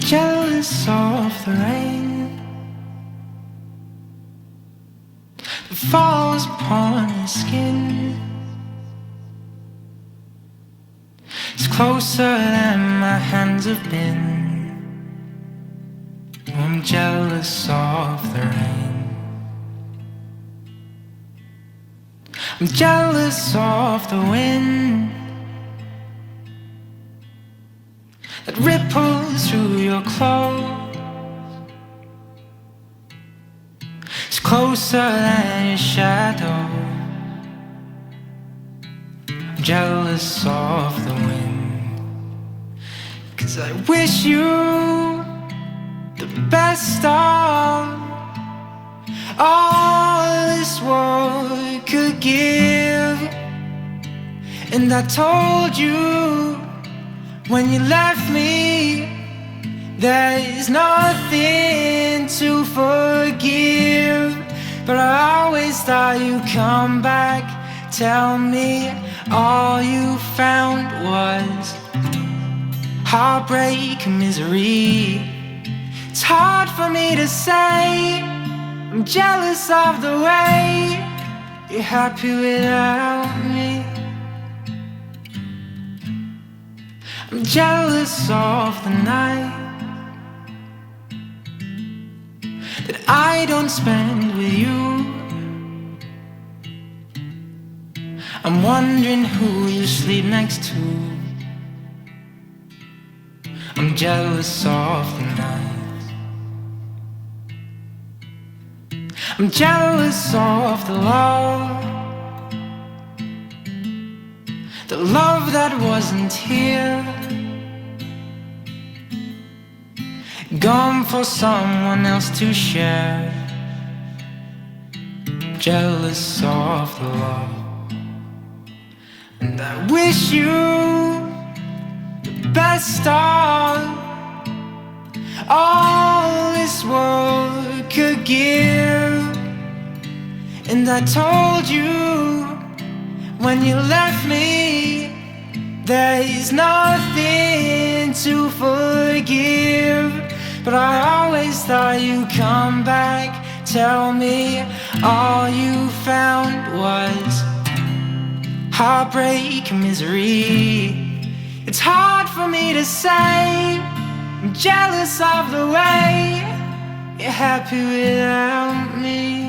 jealous of the rain that falls upon your skin. It's closer than my hands have been. I'm jealous of the rain. I'm jealous of the wind that ripples through your clothes. It's closer than your shadow. I'm jealous of the wind, 'cause I wish you the best of all this world could give. And I told you when you left me, there's nothing to forgive. But I always thought you'd come back, tell me all you found was heartbreak and misery. It's hard for me to say, I'm jealous of the way you're happy without me. I'm jealous of the night that I don't spend with you. I'm wondering who you sleep next to. I'm jealous of the night. I'm jealous of the love that wasn't here, gone for someone else to share. Jealous of the love, and I wish you the best of all this world could give. And I told you when you left me, there's nothing to forgive. But I always thought you'd come back, tell me all you found was heartbreak and misery. It's hard for me to say, I'm jealous of the way you're happy without me.